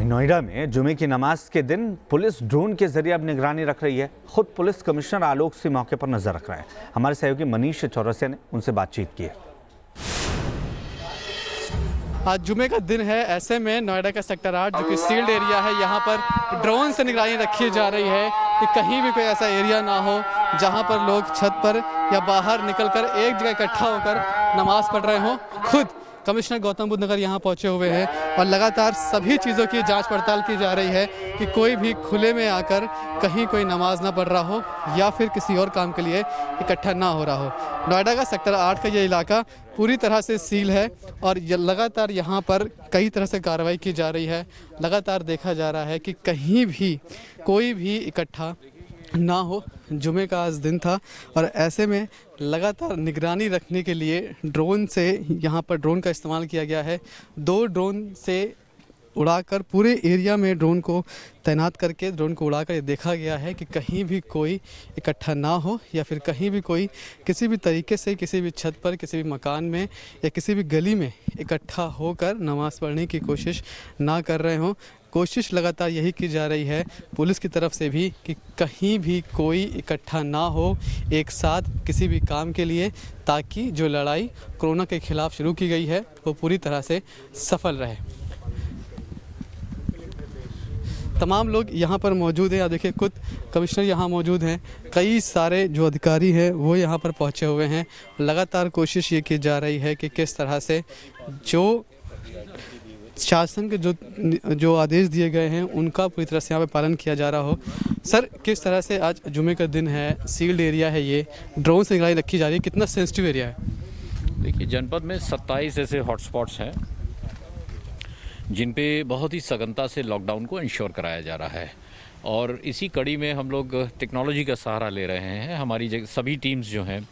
नोएडा में जुमे की नमाज के दिन पुलिस ड्रोन के जरिए अब निगरानी रख रही है। खुद पुलिस कमिश्नर आलोक सिंह मौके पर नजर रख रहे हैं। हमारे सहयोगी मनीष चौरसिया ने उनसे बातचीत की है। आज जुमे का दिन है, ऐसे में नोएडा का सेक्टर 8 जो कि सील्ड एरिया है, यहाँ पर ड्रोन से निगरानी रखी जा रही है कि कहीं भी कोई ऐसा एरिया ना हो जहाँ पर लोग छत पर या बाहर निकलकर एक जगह इकट्ठा होकर नमाज पढ़ रहे हों। खुद कमिश्नर गौतम बुद्ध नगर यहाँ पहुँचे हुए हैं और लगातार सभी चीज़ों की जांच पड़ताल की जा रही है कि कोई भी खुले में आकर कहीं कोई नमाज ना पढ़ रहा हो या फिर किसी और काम के लिए इकट्ठा ना हो रहा हो। नोएडा का सेक्टर 8 का ये इलाका पूरी तरह से सील है और लगातार यहाँ पर कई तरह से कार्रवाई की जा रही है। लगातार देखा जा रहा है कि कहीं भी कोई भी इकट्ठा ना हो। जुमे का आज दिन था और ऐसे में लगातार निगरानी रखने के लिए ड्रोन से यहाँ पर ड्रोन का इस्तेमाल किया गया है। 2 ड्रोन से उड़ाकर पूरे एरिया में ड्रोन को तैनात करके ड्रोन को उड़ाकर ये देखा गया है कि कहीं भी कोई इकट्ठा ना हो या फिर कहीं भी कोई किसी भी तरीके से किसी भी छत पर, किसी भी मकान में या किसी भी गली में इकट्ठा होकर नमाज़ पढ़ने की कोशिश ना कर रहे हों। कोशिश लगातार यही की जा रही है पुलिस की तरफ से भी कि कहीं भी कोई इकट्ठा ना हो एक साथ किसी भी काम के लिए, ताकि जो लड़ाई कोरोना के खिलाफ शुरू की गई है वो पूरी तरह से सफल रहे। तमाम लोग यहाँ पर मौजूद हैं। आप देखिए, खुद कमिश्नर यहाँ मौजूद हैं, कई सारे जो अधिकारी हैं वो यहाँ पर पहुँचे हुए हैं। लगातार कोशिश ये की जा रही है कि किस तरह से जो शासन के जो आदेश दिए गए हैं उनका पूरी तरह से यहाँ पे पालन किया जा रहा हो। सर, किस तरह से आज जुमे का दिन है, सील्ड एरिया है, ये ड्रोन से निगरानी रखी जा रही है, कितना सेंसिटिव एरिया है? देखिए, जनपद में 27 ऐसे हॉटस्पॉट्स हैं जिन पे बहुत ही सघनता से लॉकडाउन को इंश्योर कराया जा रहा है और इसी कड़ी में हम लोग टेक्नोलॉजी का सहारा ले रहे हैं। हमारी सभी टीम्स जो हैं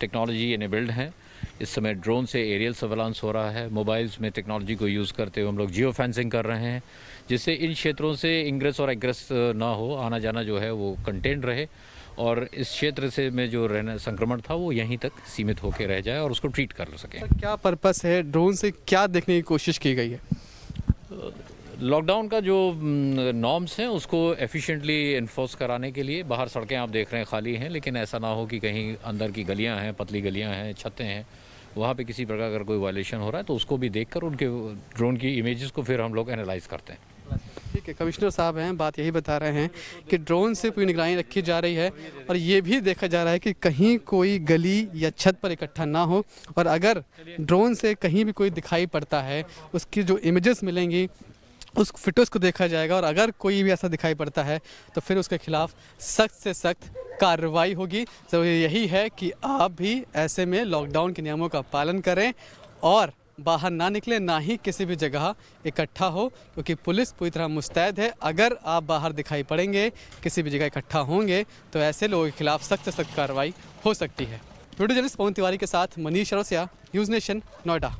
टेक्नोलॉजी इनेबल्ड हैं। इस समय ड्रोन से एरियल सर्वेलांस हो रहा है। मोबाइल्स में टेक्नोलॉजी को यूज़ करते हुए हम लोग जियो फेंसिंग कर रहे हैं, जिससे इन क्षेत्रों से इंग्रेस और एग्रेस ना हो, आना जाना जो है वो कंटेंट रहे और इस क्षेत्र से में जो रहना संक्रमण था वो यहीं तक सीमित होकर रह जाए और उसको ट्रीट कर सकें। क्या पर्पस है, ड्रोन से क्या देखने की कोशिश की गई है? लॉकडाउन का जो नॉर्म्स हैं उसको एफिशिएंटली इन्फोर्स कराने के लिए बाहर सड़कें आप देख रहे हैं खाली हैं, लेकिन ऐसा ना हो कि कहीं अंदर की गलियां हैं, पतली गलियां हैं, छतें हैं, वहाँ पे किसी प्रकार का कोई वायलेशन हो रहा है तो उसको भी देखकर उनके ड्रोन की इमेजेस को फिर हम लोग एनालाइज करते हैं। ठीक है, कमिश्नर साहब हैं, बात यही बता रहे हैं कि ड्रोन से पूरी निगरानी रखी जा रही है और ये भी देखा जा रहा है कि कहीं कोई गली या छत पर इकट्ठा ना हो और अगर ड्रोन से कहीं भी कोई दिखाई पड़ता है उसकी जो इमेजेस मिलेंगी उस फोटोज़ को देखा जाएगा और अगर कोई भी ऐसा दिखाई पड़ता है तो फिर उसके खिलाफ सख्त से सख्त कार्रवाई होगी। तो यही है कि आप भी ऐसे में लॉकडाउन के नियमों का पालन करें और बाहर ना निकलें, ना ही किसी भी जगह इकट्ठा हो, क्योंकि पुलिस पूरी तरह मुस्तैद है। अगर आप बाहर दिखाई पड़ेंगे, किसी भी जगह इकट्ठा होंगे तो ऐसे लोगों के खिलाफ सख्त से सख्त कार्रवाई हो सकती है। वीडियो जर्नलिस्ट पवन तिवारी के साथ मनीष चौरसिया, न्यूज़ नेशन, नोएडा।